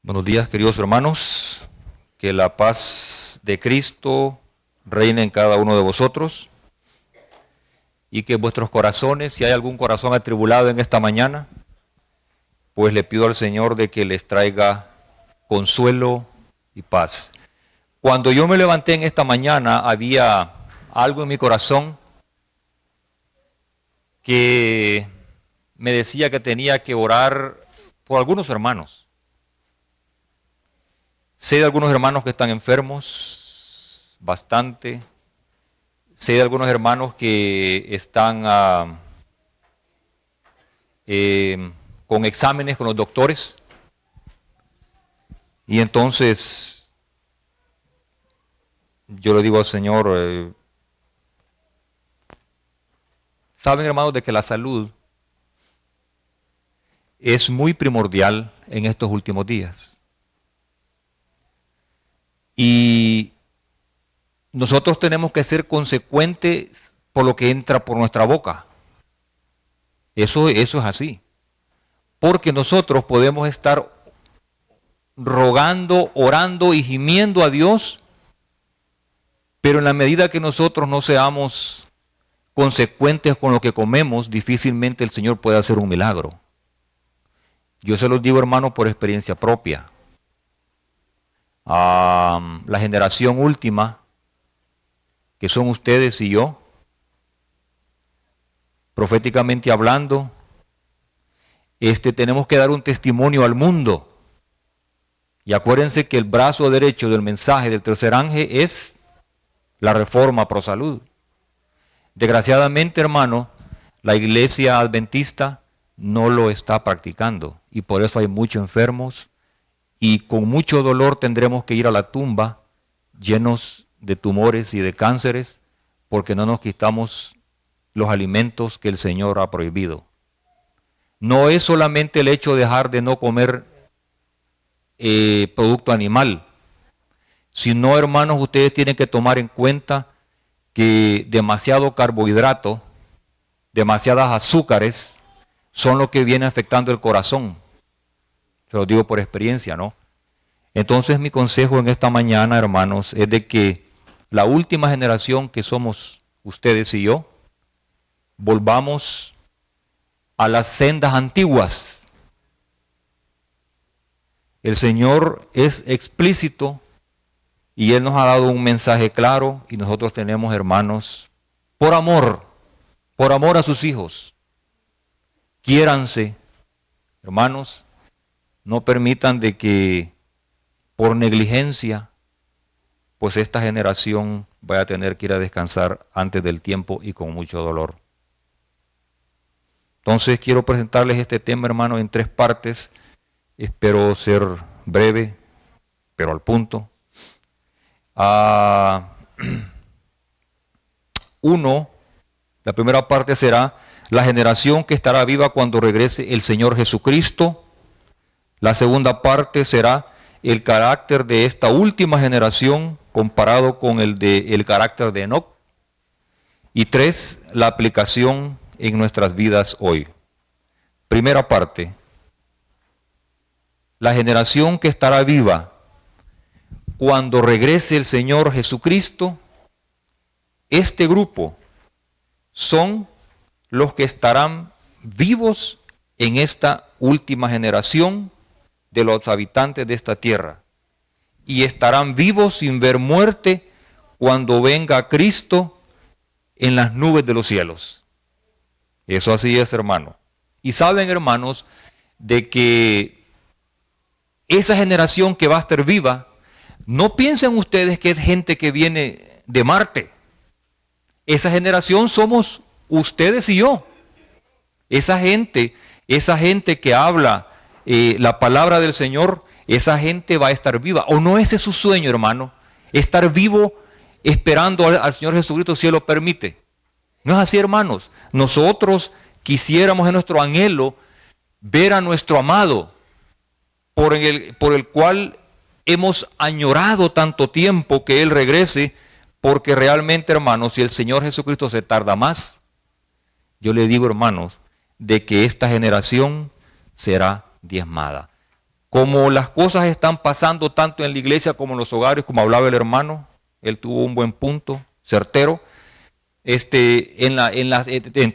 Buenos días, queridos hermanos. Que la paz de Cristo reine en cada uno de vosotros y que vuestros corazones, si hay algún corazón atribulado en esta mañana, pues le pido al Señor de que les traiga consuelo y paz. Cuando yo me levanté en esta mañana, había algo en mi corazón que me decía que tenía que orar por algunos hermanos. Sé de algunos hermanos que están enfermos, bastante. Sé de algunos hermanos que están con exámenes con los doctores. Y entonces yo le digo al Señor, saben hermanos de que la salud es muy primordial en estos últimos días. Y nosotros tenemos que ser consecuentes por lo que entra por nuestra boca. Eso es así. Porque nosotros podemos estar rogando, orando y gimiendo a Dios, pero en la medida que nosotros no seamos consecuentes con lo que comemos, difícilmente el Señor puede hacer un milagro. Yo se los digo, hermano, por experiencia propia. La generación última, que son ustedes y yo, proféticamente hablando, tenemos que dar un testimonio al mundo. Y acuérdense que el brazo derecho del mensaje del tercer ángel es la reforma pro salud. Desgraciadamente, hermano, la iglesia adventista no lo está practicando y por eso hay muchos enfermos. Y con mucho dolor tendremos que ir a la tumba llenos de tumores y de cánceres porque no nos quitamos los alimentos que el Señor ha prohibido. No es solamente el hecho de dejar de no comer producto animal, sino, hermanos, ustedes tienen que tomar en cuenta que demasiado carbohidrato, demasiadas azúcares son lo que viene afectando el corazón. Se lo digo por experiencia, ¿no? Entonces mi consejo en esta mañana, hermanos, es de que la última generación que somos ustedes y yo, volvamos a las sendas antiguas. El Señor es explícito y Él nos ha dado un mensaje claro y nosotros tenemos, hermanos, por amor a sus hijos, quiéranse, hermanos. No permitan de que por negligencia, pues esta generación vaya a tener que ir a descansar antes del tiempo y con mucho dolor. Entonces quiero presentarles este tema, hermano, en 3 partes. Espero ser breve, pero al punto. La primera parte será la generación que estará viva cuando regrese el Señor Jesucristo. La segunda parte será el carácter de esta última generación comparado con el carácter de Enoc. Y 3, la aplicación en nuestras vidas hoy. Primera parte, la generación que estará viva cuando regrese el Señor Jesucristo. Este grupo son los que estarán vivos en esta última generación de los habitantes de esta tierra, y estarán vivos sin ver muerte cuando venga Cristo en las nubes de los cielos. Eso así es, hermano. Y saben, hermanos, de que esa generación que va a estar viva, no piensen ustedes que es gente que viene de Marte. Esa generación somos ustedes y yo. Esa gente que habla la palabra del Señor, esa gente va a estar viva. ¿O no ese es su sueño, hermano? Estar vivo esperando al Señor Jesucristo si Él lo permite. ¿No es así, hermanos? Nosotros quisiéramos en nuestro anhelo ver a nuestro amado por el cual hemos añorado tanto tiempo que Él regrese, porque realmente, hermanos, si el Señor Jesucristo se tarda más, yo le digo, hermanos, de que esta generación será diezmada. como las cosas están pasando tanto en la iglesia como en los hogares, como hablaba el hermano, él tuvo un buen punto, certero, en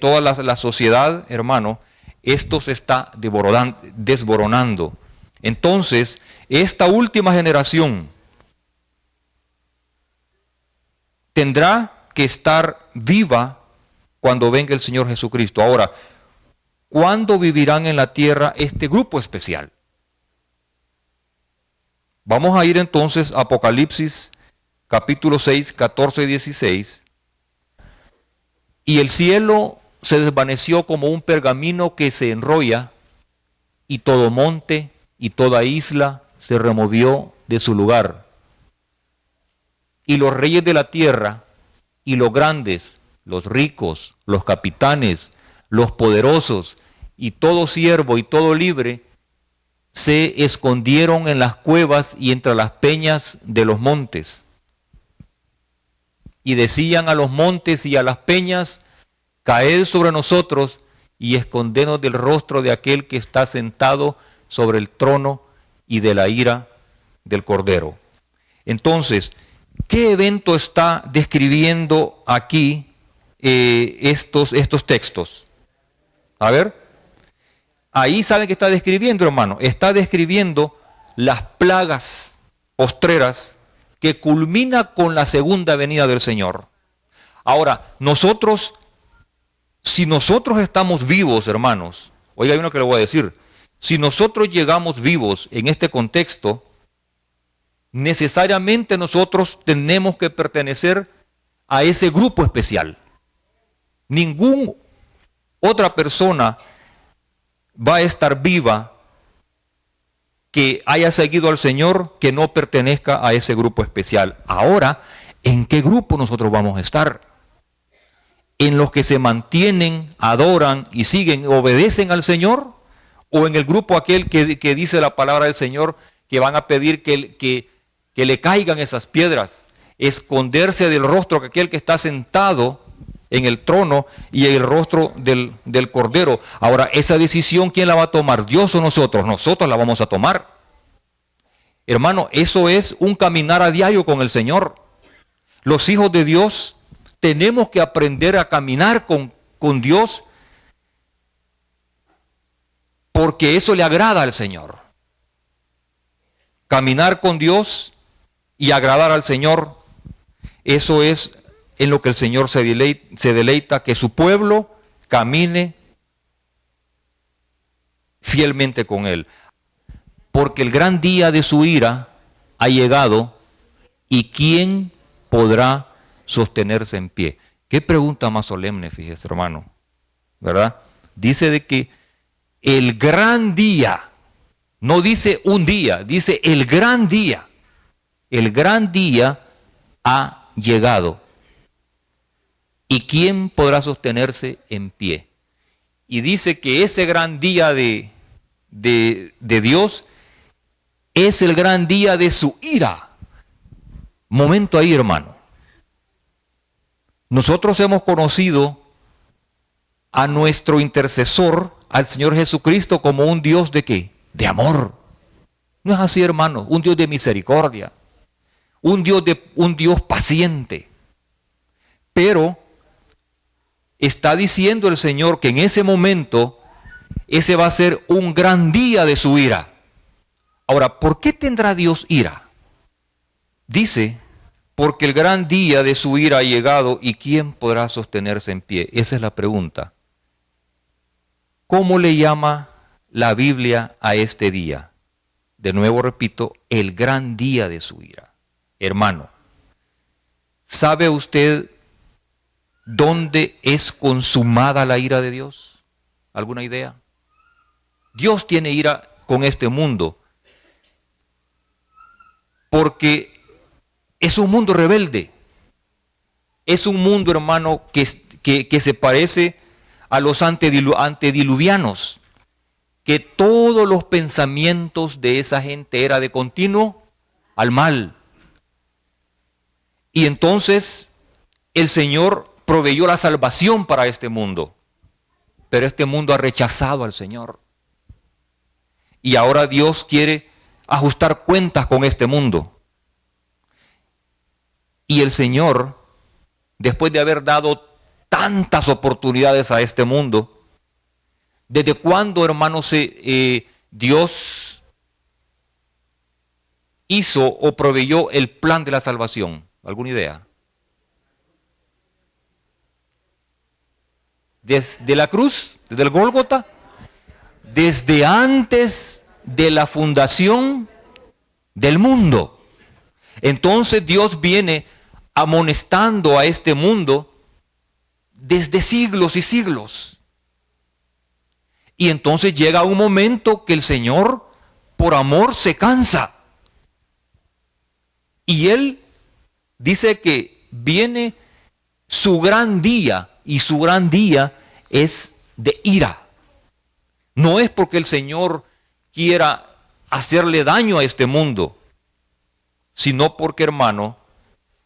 toda la sociedad, hermano, esto se está desboronando. Entonces, esta última generación tendrá que estar viva cuando venga el Señor Jesucristo. Ahora, ¿cuándo vivirán en la tierra este grupo especial? Vamos a ir entonces a Apocalipsis capítulo 6, 14 y 16. Y el cielo se desvaneció como un pergamino que se enrolla, y todo monte y toda isla se removió de su lugar. Y los reyes de la tierra, y los grandes, los ricos, los capitanes, los poderosos, y todo siervo y todo libre, se escondieron en las cuevas y entre las peñas de los montes. Y decían a los montes y a las peñas: caed sobre nosotros y escondenos del rostro de aquel que está sentado sobre el trono y de la ira del Cordero. Entonces, ¿qué evento está describiendo aquí estos textos? A ver. Ahí saben que está describiendo, hermano. Está describiendo las plagas postreras que culmina con la segunda venida del Señor. Ahora, si nosotros estamos vivos, hermanos, oiga bien lo que le voy a decir, si nosotros llegamos vivos en este contexto, necesariamente nosotros tenemos que pertenecer a ese grupo especial. Ninguna otra persona va a estar viva que haya seguido al Señor que no pertenezca a ese grupo especial. Ahora, ¿en qué grupo nosotros vamos a estar? ¿En los que se mantienen, adoran y siguen, obedecen al Señor? ¿O en el grupo aquel que dice la palabra del Señor que van a pedir que le caigan esas piedras, esconderse del rostro de aquel que está sentado en el trono y en el rostro del Cordero? Ahora, esa decisión, ¿quién la va a tomar? ¿Dios o nosotros? Nosotros la vamos a tomar. Hermano, eso es un caminar a diario con el Señor. Los hijos de Dios tenemos que aprender a caminar con Dios, porque eso le agrada al Señor. Caminar con Dios y agradar al Señor, eso es en lo que el Señor se deleita, que su pueblo camine fielmente con Él. Porque el gran día de su ira ha llegado, y ¿quién podrá sostenerse en pie? Qué pregunta más solemne, fíjese, hermano, ¿verdad? Dice de que el gran día, no dice un día, dice el gran día ha llegado. ¿Y quién podrá sostenerse en pie? Y dice que ese gran día de Dios es el gran día de su ira. Momento ahí, hermano. Nosotros hemos conocido a nuestro intercesor, al Señor Jesucristo, como un Dios ¿de qué? De amor. No es así, hermano. Un Dios de misericordia. Un Dios paciente. Pero está diciendo el Señor que en ese momento, ese va a ser un gran día de su ira. Ahora, ¿por qué tendrá Dios ira? Dice, porque el gran día de su ira ha llegado, y ¿quién podrá sostenerse en pie? Esa es la pregunta. ¿Cómo le llama la Biblia a este día? De nuevo repito, el gran día de su ira. Hermano, ¿sabe usted dónde es consumada la ira de Dios? ¿Alguna idea? Dios tiene ira con este mundo porque es un mundo rebelde. Es un mundo, hermano, que se parece a los antediluvianos, que todos los pensamientos de esa gente era de continuo al mal. Y entonces el Señor proveyó la salvación para este mundo, pero este mundo ha rechazado al Señor. Y ahora Dios quiere ajustar cuentas con este mundo. Y el Señor, después de haber dado tantas oportunidades a este mundo, ¿desde cuándo, hermanos, Dios hizo o proveyó el plan de la salvación? ¿Alguna idea? Desde la cruz, desde el Gólgota, desde antes de la fundación del mundo. Entonces Dios viene amonestando a este mundo desde siglos y siglos. Y entonces llega un momento que el Señor, por amor, se cansa. Y Él dice que viene su gran día, y su gran día es de ira. No es porque el Señor quiera hacerle daño a este mundo, sino porque, hermano,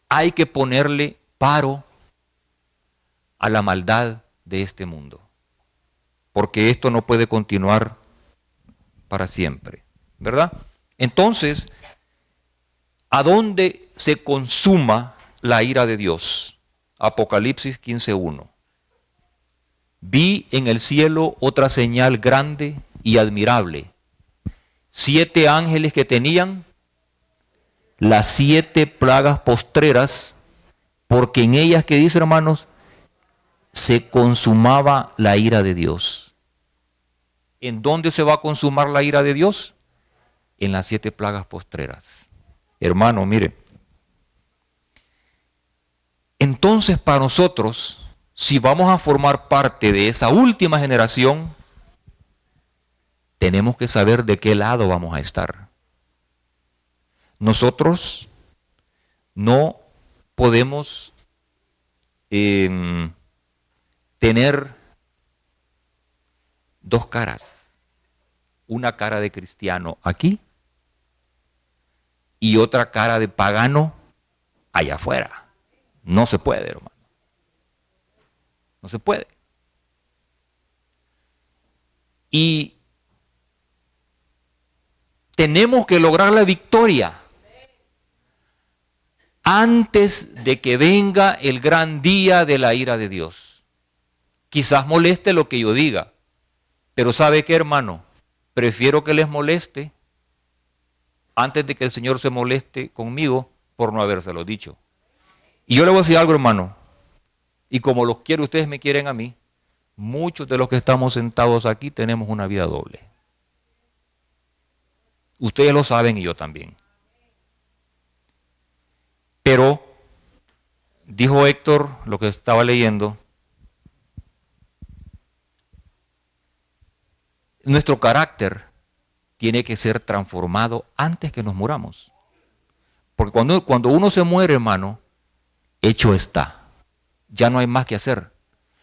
hay que ponerle paro a la maldad de este mundo. Porque esto no puede continuar para siempre, ¿verdad? Entonces, ¿a dónde se consuma la ira de Dios? Apocalipsis 15:1. Vi en el cielo otra señal grande y admirable. 7 ángeles que tenían las 7 plagas postreras, porque en ellas, ¿qué dice, hermanos? Se consumaba la ira de Dios. ¿En dónde se va a consumar la ira de Dios? En las 7 plagas postreras. Hermano, mire. Entonces, para nosotros, si vamos a formar parte de esa última generación, tenemos que saber de qué lado vamos a estar. Nosotros no podemos tener 2 caras. Una cara de cristiano aquí y otra cara de pagano allá afuera. No se puede, hermano. No se puede. Y tenemos que lograr la victoria antes de que venga el gran día de la ira de Dios. Quizás moleste lo que yo diga, pero ¿sabe qué, hermano? Prefiero que les moleste antes de que el Señor se moleste conmigo por no habérselo dicho. Y yo le voy a decir algo, hermano, y como los quiero, ustedes me quieren a mí, muchos de los que estamos sentados aquí tenemos una vida doble. Ustedes lo saben y yo también. Pero, dijo Héctor, lo que estaba leyendo, nuestro carácter tiene que ser transformado antes que nos muramos. Porque cuando uno se muere, hermano, hecho está. Ya no hay más que hacer.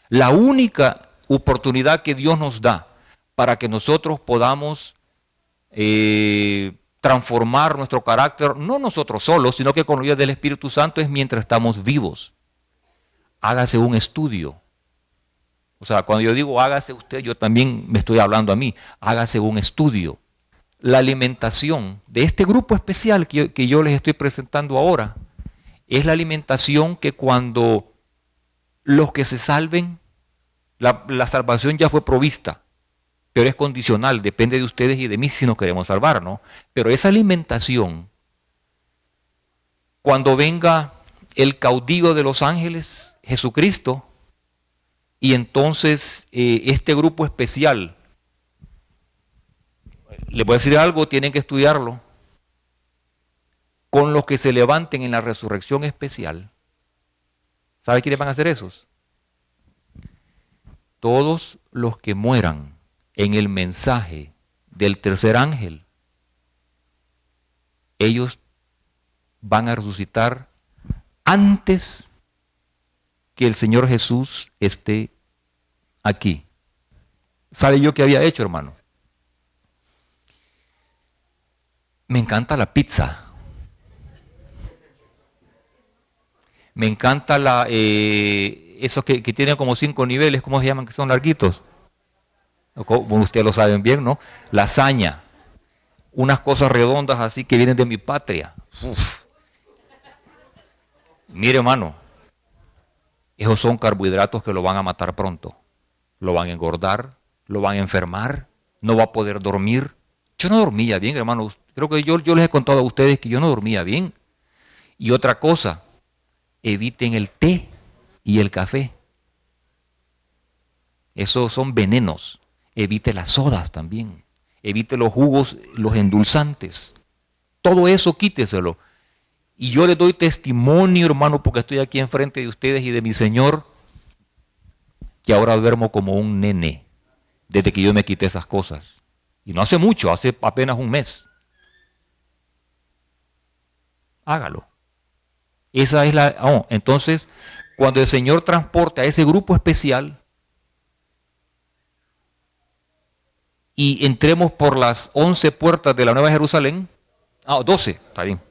La única oportunidad que Dios nos da para que nosotros podamos transformar nuestro carácter, no nosotros solos, sino que con la ayuda del Espíritu Santo, es mientras estamos vivos. Hágase un estudio. O sea, cuando yo digo hágase usted, yo también me estoy hablando a mí. Hágase un estudio. La alimentación de este grupo especial que yo les estoy presentando ahora es la alimentación que cuando los que se salven, la salvación ya fue provista, pero es condicional, depende de ustedes y de mí si nos queremos salvar, ¿no? Pero esa alimentación, cuando venga el caudillo de los ángeles, Jesucristo, y entonces este grupo especial, les voy a decir algo, tienen que estudiarlo, con los que se levanten en la resurrección especial. ¿Sabe quiénes van a ser esos? Todos los que mueran en el mensaje del tercer ángel, ellos van a resucitar antes que el Señor Jesús esté aquí. ¿Sabe yo qué había hecho, hermano? Me encanta la pizza. Me encanta esos que tienen como 5 niveles, ¿cómo se llaman? Que son larguitos. Bueno, ustedes lo saben bien, ¿no? Lasaña. unas cosas redondas así que vienen de mi patria. Uf. Mire, hermano, esos son carbohidratos que lo van a matar pronto. Lo van a engordar, lo van a enfermar, no va a poder dormir. Yo no dormía bien, hermano. Creo que yo les he contado a ustedes que yo no dormía bien. Y otra cosa, eviten el té y el café. Esos son venenos. Evite las sodas también. Evite los jugos, los endulzantes. Todo eso quíteselo. Y yo les doy testimonio, hermano, porque estoy aquí enfrente de ustedes y de mi Señor, que ahora duermo como un nene, desde que yo me quité esas cosas. Y no hace mucho, hace apenas un mes. Hágalo. Esa es la... Oh, entonces, cuando el Señor transporte a ese grupo especial y entremos por las 11 puertas de la Nueva Jerusalén, 12, está bien.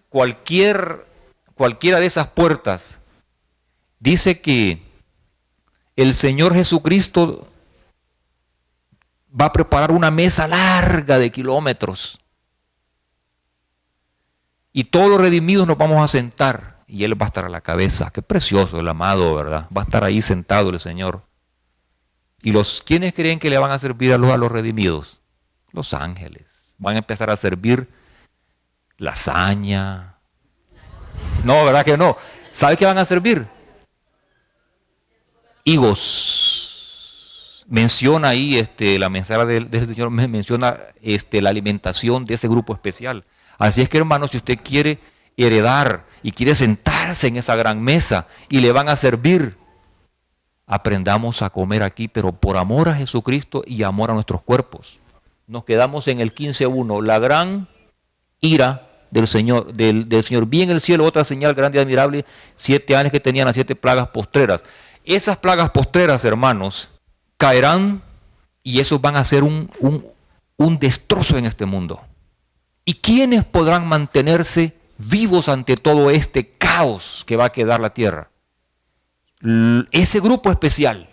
Cualquiera de esas puertas dice que el Señor Jesucristo va a preparar una mesa larga de kilómetros. Y todos los redimidos nos vamos a sentar y Él va a estar a la cabeza. Qué precioso el amado, ¿verdad? Va a estar ahí sentado el Señor. ¿Y quiénes creen que le van a servir a los redimidos? Los ángeles. Van a empezar a servir lasaña. No, ¿verdad que no? ¿Sabe qué van a servir? Higos. Menciona ahí la mensajera de ese Señor, menciona la alimentación de ese grupo especial. Así es que, hermano, si usted quiere heredar y quiere sentarse en esa gran mesa y le van a servir, aprendamos a comer aquí, pero por amor a Jesucristo y amor a nuestros cuerpos. Nos quedamos en el 15:1, la gran ira del Señor, del Señor. Vi en el cielo otra señal grande y admirable, 7 ángeles que tenían las 7 plagas postreras. Esas plagas postreras, hermanos, caerán y esos van a ser un destrozo en este mundo. ¿Y quiénes podrán mantenerse vivos ante todo este caos que va a quedar la tierra? Ese grupo especial,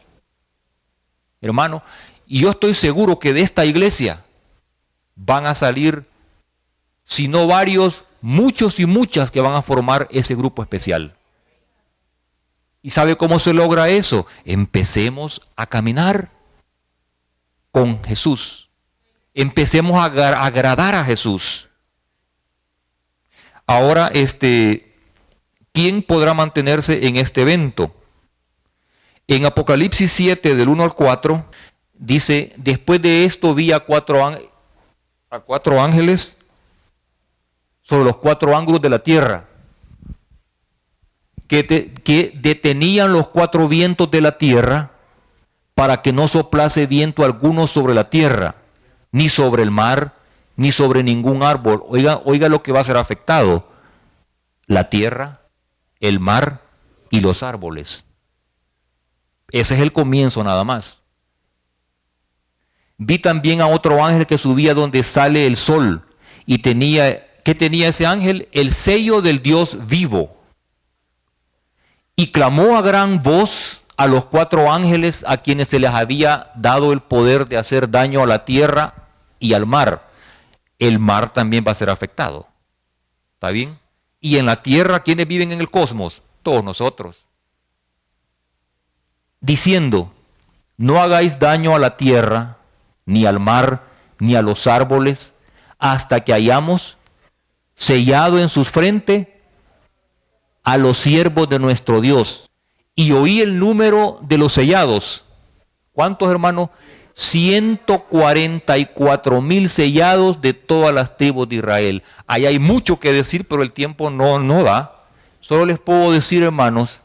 hermano, y yo estoy seguro que de esta iglesia van a salir, si no varios, muchos y muchas que van a formar ese grupo especial. ¿Y sabe cómo se logra eso? Empecemos a caminar con Jesús. Empecemos a agradar a Jesús. Ahora, ¿quién podrá mantenerse en este evento? En Apocalipsis 7, del 1 al 4, dice, después de esto vi a cuatro ángeles sobre los 4 ángulos de la tierra, que detenían los 4 vientos de la tierra para que no soplase viento alguno sobre la tierra, ni sobre el mar, ni sobre ningún árbol. Oiga lo que va a ser afectado: la tierra, el mar y los árboles. Ese es el comienzo nada más. Vi también a otro ángel que subía donde sale el sol, y ¿qué tenía ese ángel? El sello del Dios vivo. Y clamó a gran voz a los 4 ángeles a quienes se les había dado el poder de hacer daño a la tierra y al mar. El mar también va a ser afectado. ¿Está bien? Y en la tierra, ¿quiénes viven en el cosmos? Todos nosotros. Diciendo, no hagáis daño a la tierra, ni al mar, ni a los árboles, hasta que hayamos sellado en sus frentes a los siervos de nuestro Dios. Y oí el número de los sellados. ¿Cuántos, hermanos? 144,000 sellados de todas las tribus de Israel. Ahí hay mucho que decir, pero el tiempo no da. Solo les puedo decir, hermanos,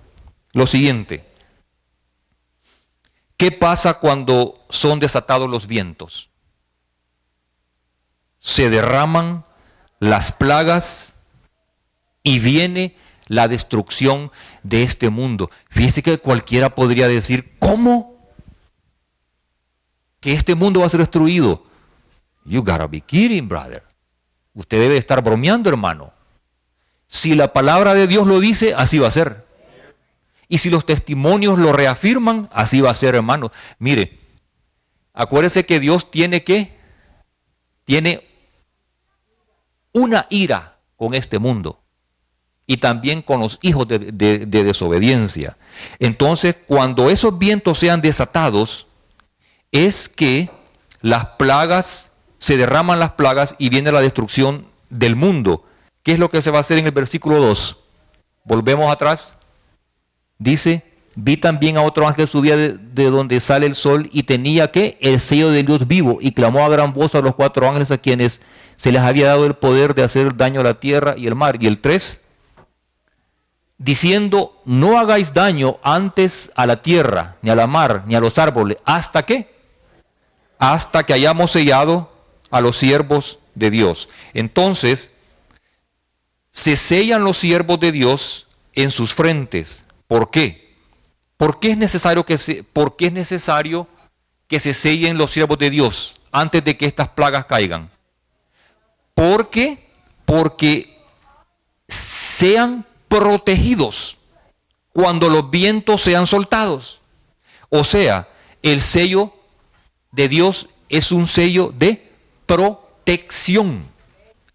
lo siguiente. ¿Qué pasa cuando son desatados los vientos? Se derraman las plagas y viene la destrucción de este mundo. Fíjese que cualquiera podría decir, ¿cómo? Que este mundo va a ser destruido. You gotta be kidding, brother. Usted debe estar bromeando, hermano. Si la palabra de Dios lo dice, así va a ser. Y si los testimonios lo reafirman, así va a ser, hermano. Mire, acuérdese que Dios tiene que tiene una ira con este mundo y también con los hijos de desobediencia. Entonces, cuando esos vientos sean desatados, es que las plagas, se derraman las plagas y viene la destrucción del mundo. ¿Qué es lo que se va a hacer en el versículo 2? Volvemos atrás. Dice, vi también a otro ángel subía de donde sale el sol y tenía que el sello del Dios vivo y clamó a gran voz a los 4 ángeles a quienes se les había dado el poder de hacer daño a la tierra y el mar. Y el 3, diciendo, no hagáis daño antes a la tierra, ni a la mar, ni a los árboles. ¿Hasta qué? Hasta que hayamos sellado a los siervos de Dios. Entonces, se sellan los siervos de Dios en sus frentes. ¿Por qué? ¿Por qué es necesario que se sellen los siervos de Dios antes de que estas plagas caigan? Porque sean protegidos cuando los vientos sean soltados. O sea, el sello de Dios es un sello de protección.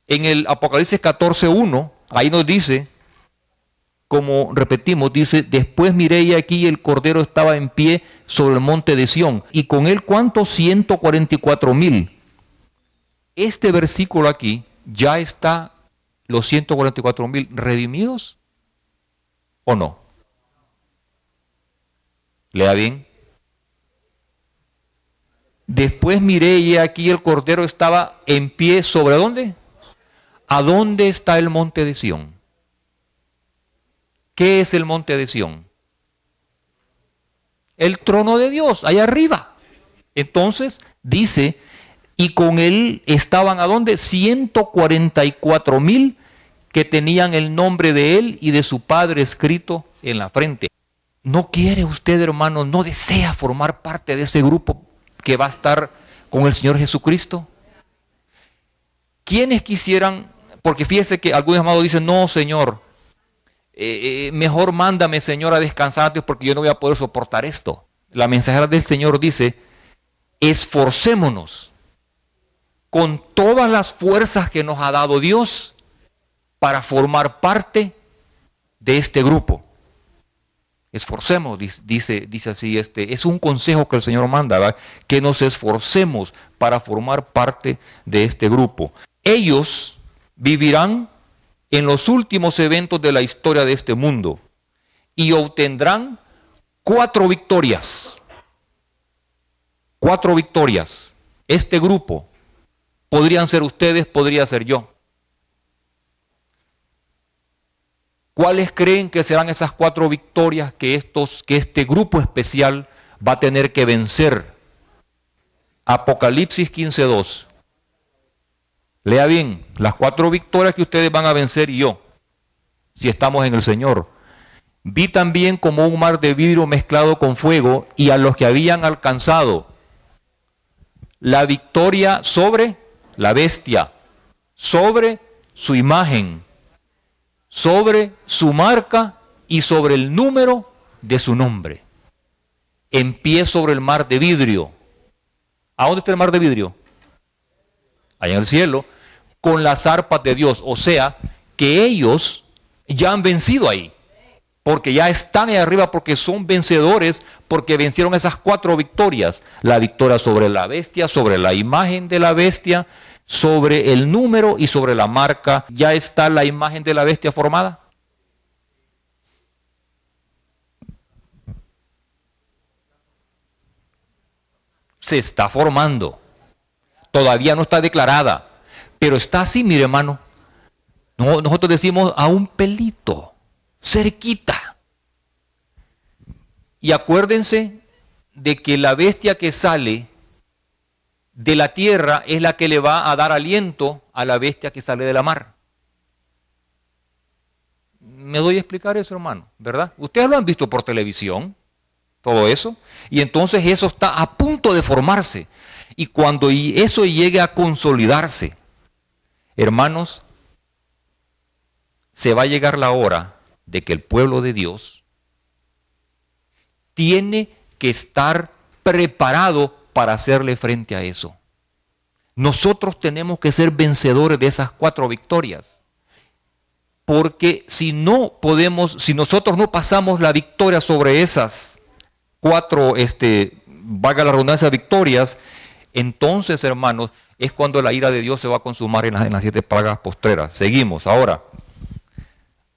En el Apocalipsis 14:1, ahí nos dice, como repetimos, dice, después miré y aquí el Cordero estaba en pie sobre el monte de Sión, y con él, ¿cuántos? 144,000. Este versículo aquí, ¿ya está los 144,000 redimidos o no? Lea bien. Después miré y aquí el Cordero estaba en pie sobre ¿dónde? ¿A dónde está el monte de Sión? ¿Qué es el monte de Sión? El trono de Dios, allá arriba. Entonces, dice, y con él estaban ¿a dónde? 144,000 que tenían el nombre de él y de su Padre escrito en la frente. ¿No quiere usted, hermano, no desea formar parte de ese grupo que va a estar con el Señor Jesucristo? ¿Quiénes quisieran? Porque fíjese que algunos amados dicen, no, Señor, mejor mándame, Señor, a descansar antes porque yo no voy a poder soportar esto. La mensajera del Señor dice, esforcémonos con todas las fuerzas que nos ha dado Dios para formar parte de este grupo. Esforcemos, dice así, es un consejo que el Señor manda, ¿verdad? Que nos esforcemos para formar parte de este grupo. Ellos vivirán en los últimos eventos de la historia de este mundo y obtendrán 4 victorias. 4 victorias. Este grupo, podrían ser ustedes, podría ser yo. ¿Cuáles creen que serán esas 4 victorias que este grupo especial va a tener que vencer? Apocalipsis 15:2. Lea bien, las 4 victorias que ustedes van a vencer y yo, si estamos en el Señor. Vi también como un mar de vidrio mezclado con fuego y a los que habían alcanzado la victoria sobre la bestia, sobre su imagen, sobre su marca y sobre el número de su nombre, en pie sobre el mar de vidrio. ¿A dónde está el mar de vidrio? Allá en el cielo, con las arpas de Dios. O sea, que ellos ya han vencido ahí, porque ya están ahí arriba, porque son vencedores, porque vencieron esas 4 victorias. La victoria sobre la bestia, sobre la imagen de la bestia, sobre el número y sobre la marca. ¿Ya está la imagen de la bestia formada? Se está formando. Todavía no está declarada, pero está así, mire, hermano. Nosotros decimos a un pelito, cerquita. Y acuérdense de que la bestia que sale de la tierra es la que le va a dar aliento a la bestia que sale de la mar. Me doy a explicar eso, hermano, ¿verdad? Ustedes lo han visto por televisión, todo eso, y entonces eso está a punto de formarse. Y cuando eso llegue a consolidarse, hermanos, se va a llegar la hora de que el pueblo de Dios tiene que estar preparado para hacerle frente a eso. Nosotros tenemos que ser vencedores de esas 4 victorias. Porque si nosotros no pasamos la victoria sobre esas 4, valga la redundancia, victorias, entonces, hermanos, es cuando la ira de Dios se va a consumar en las 7 plagas postreras. Seguimos. Ahora,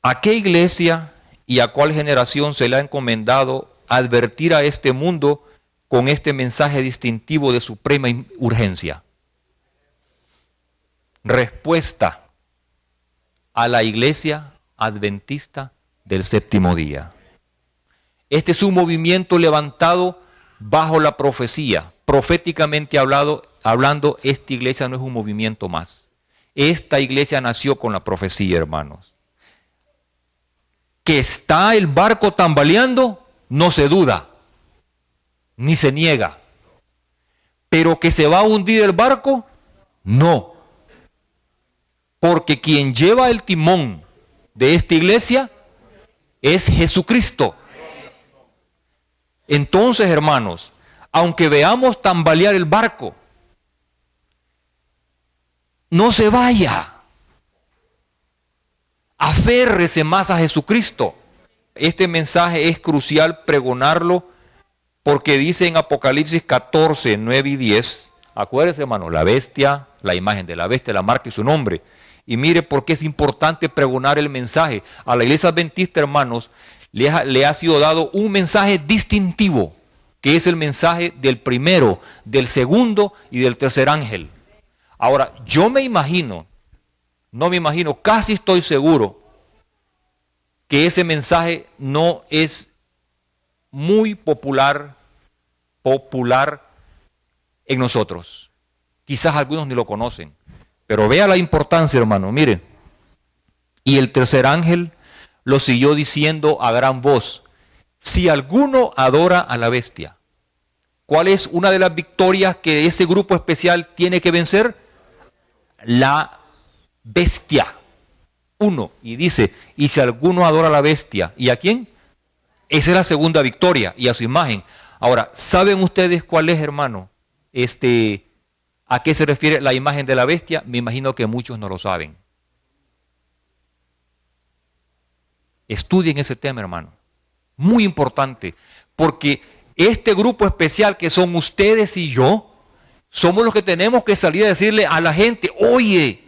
¿a qué iglesia y a cuál generación se le ha encomendado advertir a este mundo con este mensaje distintivo de suprema urgencia? Respuesta: a la iglesia adventista del séptimo día. Este es un movimiento levantado bajo la profecía. Proféticamente hablando, esta iglesia no es un movimiento más. Esta iglesia nació con la profecía, hermanos. Que está el barco tambaleando, no se duda, ni se niega. Pero que se va a hundir el barco, no. Porque quien lleva el timón de esta iglesia es Jesucristo. Entonces, hermanos, aunque veamos tambalear el barco, no se vaya. Aférrese más a Jesucristo. Este mensaje es crucial pregonarlo porque dice en Apocalipsis 14, 9 y 10, acuérdese, hermano, la bestia, la imagen de la bestia, la marca y su nombre. Y mire por qué es importante pregonar el mensaje. A la iglesia adventista, hermanos, le ha sido dado un mensaje distintivo, que es el mensaje del primero, del segundo y del tercer ángel. Ahora, yo me imagino, casi estoy seguro que ese mensaje no es muy popular en nosotros. Quizás algunos ni lo conocen. Pero vea la importancia, hermano, mire. Y el tercer ángel lo siguió diciendo a gran voz: si alguno adora a la bestia. ¿Cuál es una de las victorias que ese grupo especial tiene que vencer? La bestia. 1. Y dice, y si alguno adora a la bestia. ¿Y a quién? Esa es la segunda victoria, y a su imagen. Ahora, ¿saben ustedes cuál es, hermano? ¿A qué se refiere la imagen de la bestia? Me imagino que muchos no lo saben. Estudien ese tema, hermano. Muy importante, porque este grupo especial que son ustedes y yo, somos los que tenemos que salir a decirle a la gente: oye,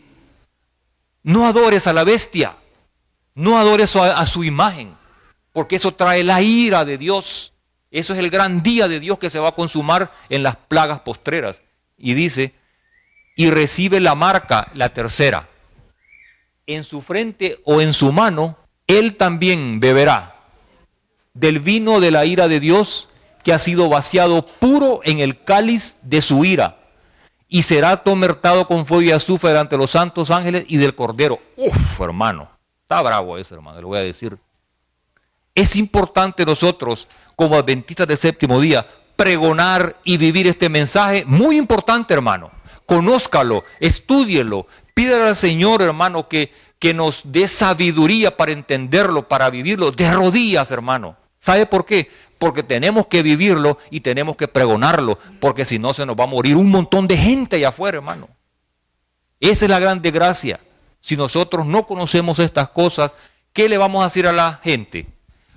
no adores a la bestia, no adores a su imagen, porque eso trae la ira de Dios. Eso es el gran día de Dios que se va a consumar en las plagas postreras. Y dice, y recibe la marca, la tercera, en su frente o en su mano, él también beberá del vino de la ira de Dios, que ha sido vaciado puro en el cáliz de su ira, y será atormentado con fuego y azufre delante de los santos ángeles y del Cordero. Uf, hermano, está bravo eso, hermano, le voy a decir. Es importante nosotros, como adventistas del séptimo día, pregonar y vivir este mensaje. Muy importante, hermano. Conózcalo, estúdielo, pídale al Señor, hermano, que nos dé sabiduría para entenderlo, para vivirlo, de rodillas, hermano. ¿Sabe por qué? Porque tenemos que vivirlo y tenemos que pregonarlo, porque si no se nos va a morir un montón de gente allá afuera, hermano. Esa es la gran desgracia. Si nosotros no conocemos estas cosas, ¿qué le vamos a decir a la gente?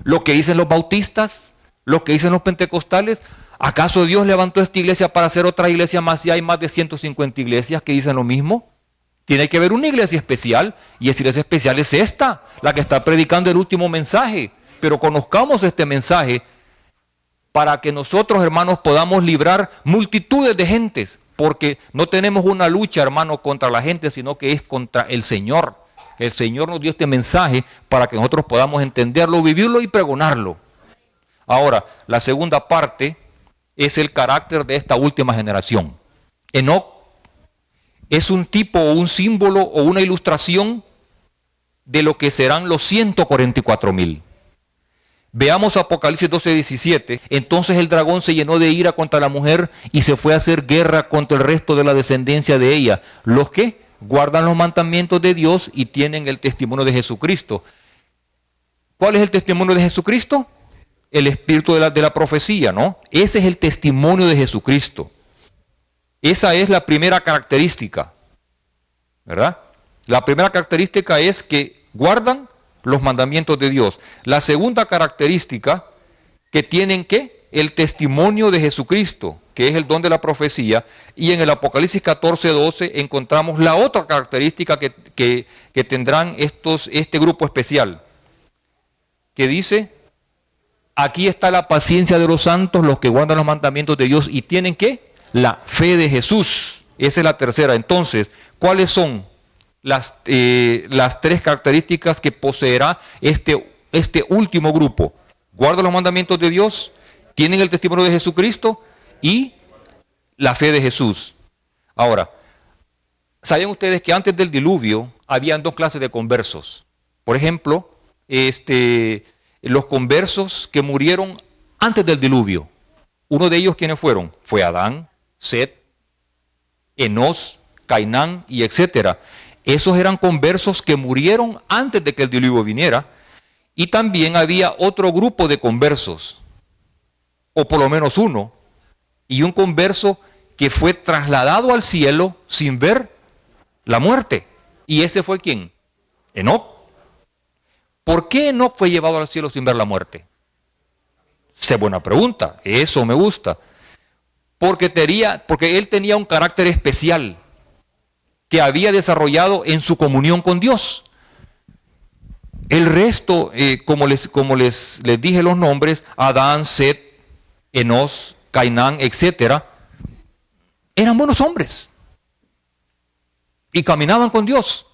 ¿Lo que dicen los bautistas? ¿Lo que dicen los pentecostales? ¿Acaso Dios levantó esta iglesia para hacer otra iglesia más y hay más de 150 iglesias que dicen lo mismo? Tiene que haber una iglesia especial, y esa iglesia especial es esta, la que está predicando el último mensaje. Pero conozcamos este mensaje para que nosotros, hermanos, podamos librar multitudes de gentes, porque no tenemos una lucha, hermano, contra la gente, sino que es contra el Señor. El Señor nos dio este mensaje para que nosotros podamos entenderlo, vivirlo y pregonarlo. Ahora, la segunda parte es el carácter de esta última generación. Enoc es un tipo o un símbolo o una ilustración de lo que serán los 144,000. Veamos Apocalipsis 12:17. Entonces el dragón se llenó de ira contra la mujer y se fue a hacer guerra contra el resto de la descendencia de ella. ¿Los qué? Guardan los mandamientos de Dios y tienen el testimonio de Jesucristo. ¿Cuál es el testimonio de Jesucristo? El espíritu de la profecía, ¿no? Ese es el testimonio de Jesucristo. Esa es la primera característica, ¿verdad? La primera característica es que guardan los mandamientos de Dios. La segunda característica, que tienen ¿qué? El testimonio de Jesucristo, que es el don de la profecía. Y en el Apocalipsis 14:12 encontramos la otra característica que tendrán este grupo especial, que dice: aquí está la paciencia de los santos, los que guardan los mandamientos de Dios y tienen ¿qué? La fe de Jesús. Esa es la tercera. Entonces, ¿cuáles son las tres características que poseerá este último grupo? Guardan los mandamientos de Dios, tienen el testimonio de Jesucristo y la fe de Jesús. Ahora, ¿sabían ustedes que antes del diluvio habían dos clases de conversos? Por ejemplo, los conversos que murieron antes del diluvio. Uno de ellos, ¿quiénes fueron? Fue Adán, Set, Enós, Cainán y etcétera. Esos eran conversos que murieron antes de que el diluvio viniera. Y también había otro grupo de conversos, o por lo menos uno, y un converso que fue trasladado al cielo sin ver la muerte. ¿Y ese fue quién? Enoc. ¿Por qué Enoc fue llevado al cielo sin ver la muerte? Esa es buena pregunta, eso me gusta. Porque él tenía un carácter especial que había desarrollado en su comunión con Dios. El resto, como les dije los nombres, Adán, Set, Enós, Cainán, etcétera, eran buenos hombres y caminaban con Dios,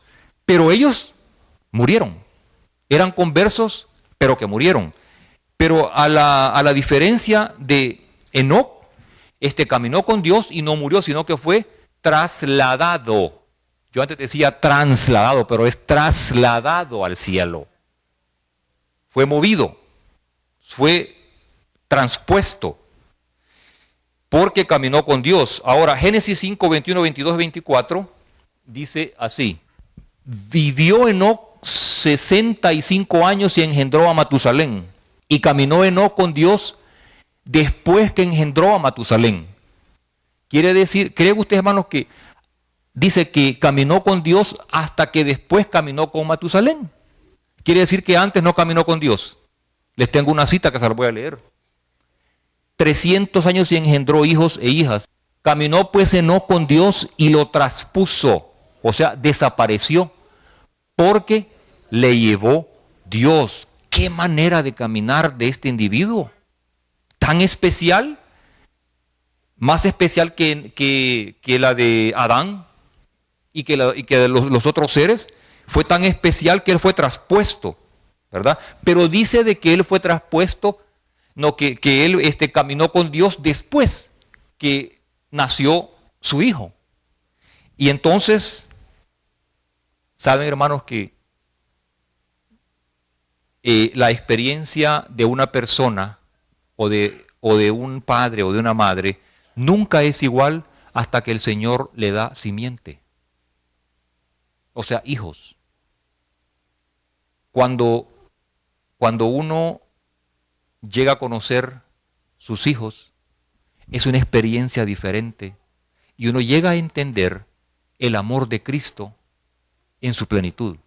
pero ellos murieron. Eran conversos, pero que murieron. Pero a la diferencia de Enoc, caminó con Dios y no murió, sino que fue trasladado. Yo antes decía trasladado, pero es trasladado al cielo. Fue movido, fue transpuesto, porque caminó con Dios. Ahora, Génesis 5, 21, 22, 24, dice así: vivió Enoc 65 años y engendró a Matusalén. Y caminó Enoc con Dios después que engendró a Matusalén. Quiere decir, ¿creen ustedes, hermanos, que dice que caminó con Dios hasta que después caminó con Matusalén? Quiere decir que antes no caminó con Dios. Les tengo una cita que se la voy a leer. 300 años y engendró hijos e hijas. Caminó pues Enoc con Dios y lo traspuso, o sea, desapareció, porque le llevó Dios. ¿Qué manera de caminar de este individuo? Tan especial, más especial que la de Adán y que de los otros seres. Fue tan especial que él fue traspuesto, ¿verdad? Pero dice de que él fue traspuesto, no, que él caminó con Dios después que nació su hijo. Y entonces, saben, hermanos, que la experiencia de una persona o de un padre o de una madre nunca es igual hasta que el Señor le da simiente. O sea, hijos. Cuando uno llega a conocer sus hijos, es una experiencia diferente y uno llega a entender el amor de Cristo en su plenitud.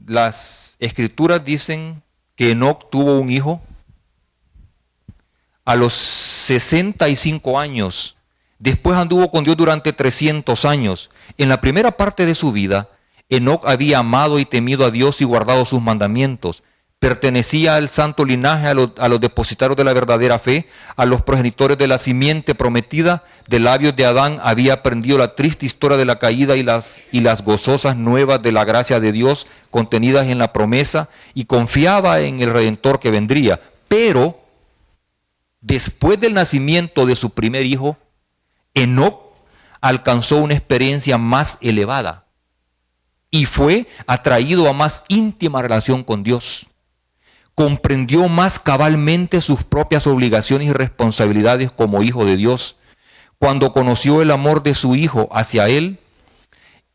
Las Escrituras dicen que Enoc tuvo un hijo a los 65 años. Después anduvo con Dios durante 300 años. En la primera parte de su vida, Enoc había amado y temido a Dios y guardado sus mandamientos. Pertenecía al santo linaje, a los depositarios de la verdadera fe, a los progenitores de la simiente prometida. De labios de Adán había aprendido la triste historia de la caída y las gozosas nuevas de la gracia de Dios contenidas en la promesa, y confiaba en el Redentor que vendría. Pero, después del nacimiento de su primer hijo, Enoc alcanzó una experiencia más elevada y fue atraído a más íntima relación con Dios. Comprendió más cabalmente sus propias obligaciones y responsabilidades como hijo de Dios. Cuando conoció el amor de su hijo hacia él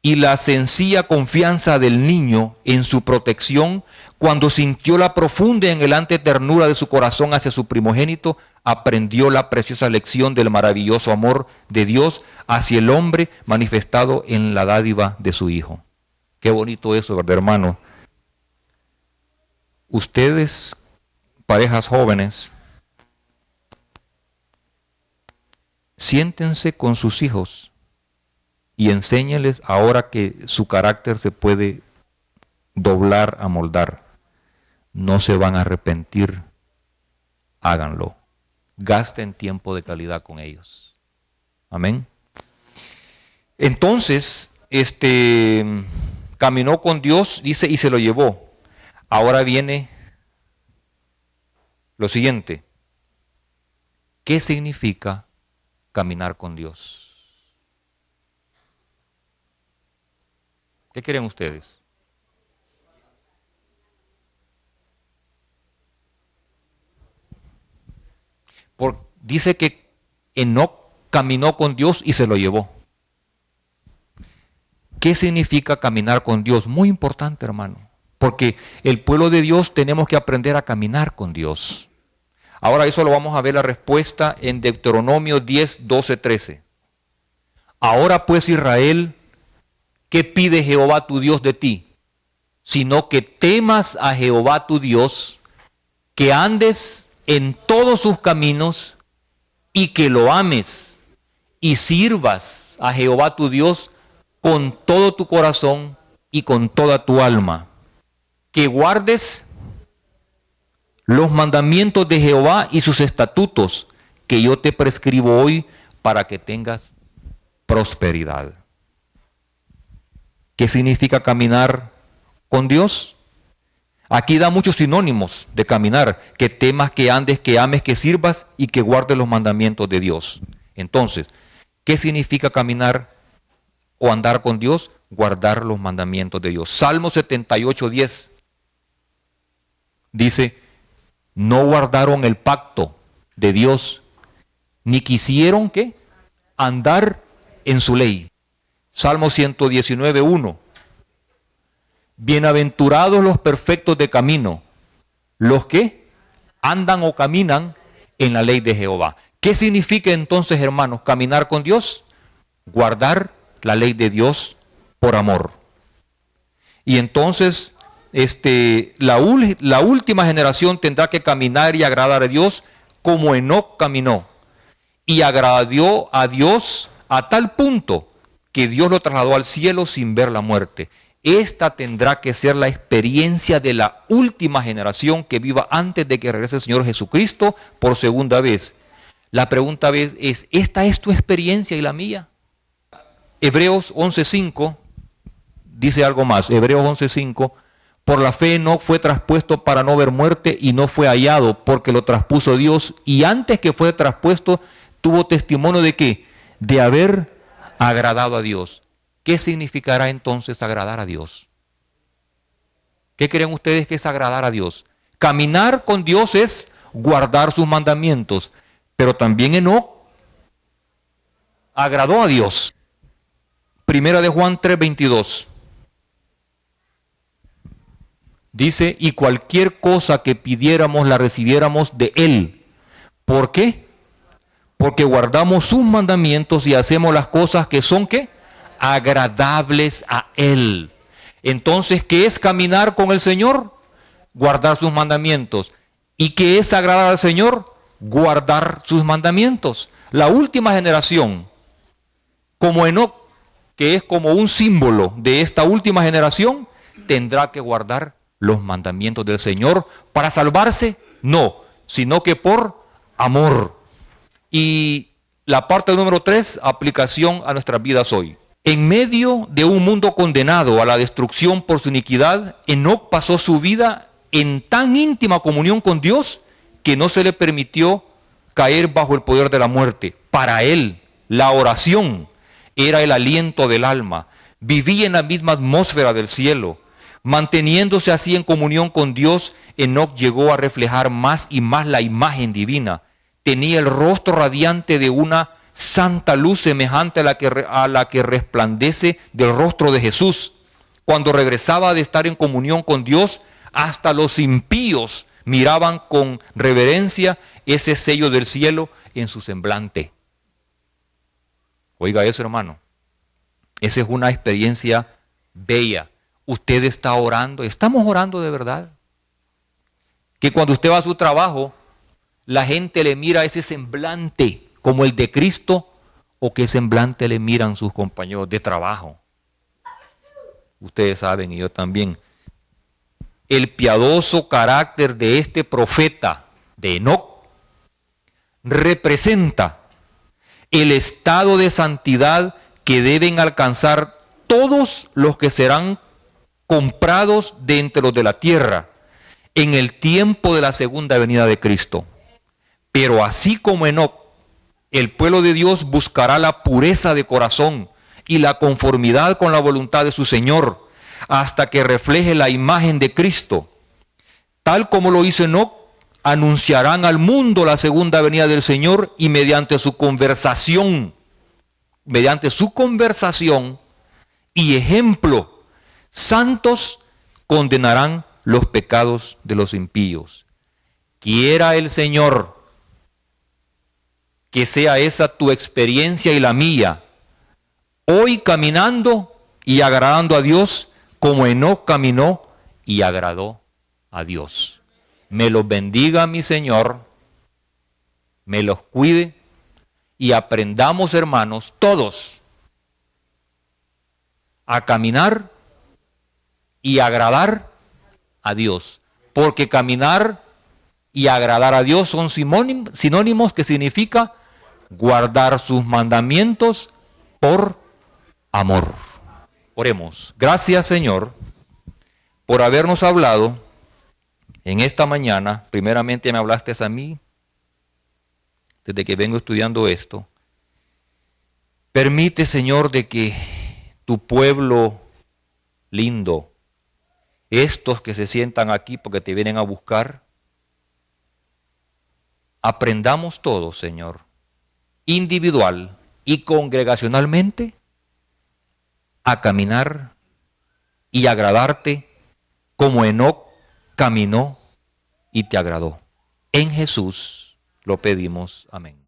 y la sencilla confianza del niño en su protección, cuando sintió la profunda y anhelante ternura de su corazón hacia su primogénito, aprendió la preciosa lección del maravilloso amor de Dios hacia el hombre manifestado en la dádiva de su Hijo. Qué bonito eso, ¿verdad, hermano? Ustedes, parejas jóvenes, siéntense con sus hijos y enséñenles ahora que su carácter se puede doblar, amoldar. No se van a arrepentir, háganlo. Gasten tiempo de calidad con ellos. Amén. Entonces, caminó con Dios, dice, y se lo llevó. Ahora viene lo siguiente. ¿Qué significa caminar con Dios? ¿Qué creen ustedes? Dice que Enoc caminó con Dios y se lo llevó. ¿Qué significa caminar con Dios? Muy importante, hermano, porque el pueblo de Dios tenemos que aprender a caminar con Dios. Ahora eso lo vamos a ver la respuesta en Deuteronomio 10, 12, 13. Ahora pues, Israel, ¿qué pide Jehová tu Dios de ti? Sino que temas a Jehová tu Dios, que andes en todos sus caminos y que lo ames y sirvas a Jehová tu Dios con todo tu corazón y con toda tu alma. Que guardes los mandamientos de Jehová y sus estatutos que yo te prescribo hoy para que tengas prosperidad. ¿Qué significa caminar con Dios? Aquí da muchos sinónimos de caminar: que temas, que andes, que ames, que sirvas y que guardes los mandamientos de Dios. Entonces, ¿qué significa caminar o andar con Dios? Guardar los mandamientos de Dios. Salmo 78, 10 dice: no guardaron el pacto de Dios, ni quisieron ¿qué? Andar en su ley. Salmo 119, 1. Bienaventurados los perfectos de camino, los que andan o caminan en la ley de Jehová. ¿Qué significa entonces, hermanos, caminar con Dios? Guardar la ley de Dios por amor. Y entonces la última generación tendrá que caminar y agradar a Dios como Enoc caminó. Y agradó a Dios a tal punto que Dios lo trasladó al cielo sin ver la muerte. Esta tendrá que ser la experiencia de la última generación que viva antes de que regrese el Señor Jesucristo por segunda vez. La pregunta es, ¿esta es tu experiencia y la mía? Hebreos 11:5 dice algo más. Hebreos 11:5. Por la fe no fue traspuesto para no ver muerte y no fue hallado porque lo traspuso Dios. Y antes que fue traspuesto tuvo testimonio de ¿qué? De haber agradado a Dios. ¿Qué significará entonces agradar a Dios? ¿Qué creen ustedes que es agradar a Dios? Caminar con Dios es guardar sus mandamientos, pero también Enoc agradó a Dios. Primera de Juan 3:22. Dice, y cualquier cosa que pidiéramos la recibiéramos de Él. ¿Por qué? Porque guardamos sus mandamientos y hacemos las cosas que son ¿qué? Agradables a Él. Entonces, ¿qué es caminar con el Señor? Guardar sus mandamientos. ¿Y qué es agradar al Señor? Guardar sus mandamientos. La última generación, como Enoc, que es como un símbolo de esta última generación, tendrá que guardar los mandamientos del Señor para salvarse. No, sino que por amor. Y la parte número 3, aplicación a nuestras vidas hoy. En medio de un mundo condenado a la destrucción por su iniquidad, Enoc pasó su vida en tan íntima comunión con Dios que no se le permitió caer bajo el poder de la muerte. Para él, la oración era el aliento del alma. Vivía en la misma atmósfera del cielo. Manteniéndose así en comunión con Dios, Enoc llegó a reflejar más y más la imagen divina. Tenía el rostro radiante de una santa luz semejante a la que resplandece del rostro de Jesús. Cuando regresaba de estar en comunión con Dios, hasta los impíos miraban con reverencia ese sello del cielo en su semblante. Oiga eso, hermano. Esa es una experiencia bella. Usted está orando, estamos orando de verdad. Que cuando usted va a su trabajo, la gente le mira ese semblante como el de Cristo, o qué semblante le miran sus compañeros de trabajo. Ustedes saben, y yo también. El piadoso carácter de este profeta de Enoc representa el estado de santidad que deben alcanzar todos los que serán comprados de entre los de la tierra en el tiempo de la segunda venida de Cristo. Pero así como Enoc, el pueblo de Dios buscará la pureza de corazón y la conformidad con la voluntad de su Señor hasta que refleje la imagen de Cristo. Tal como lo hizo Enoc, anunciarán al mundo la segunda venida del Señor y mediante su conversación y ejemplo, santos condenarán los pecados de los impíos. Quiera el Señor que sea esa tu experiencia y la mía, hoy caminando y agradando a Dios como Enoc caminó y agradó a Dios. Me los bendiga mi Señor, me los cuide y aprendamos, hermanos, todos a caminar y agradar a Dios, porque caminar y agradar a Dios son sinónimos que significa guardar sus mandamientos por amor. Oremos. Gracias, Señor, por habernos hablado en esta mañana. Primeramente me hablaste a mí, desde que vengo estudiando esto. Permite, Señor, de que tu pueblo lindo, estos que se sientan aquí porque te vienen a buscar, aprendamos todos, Señor, individual y congregacionalmente, a caminar y agradarte como Enoc caminó y te agradó. En Jesús lo pedimos. Amén.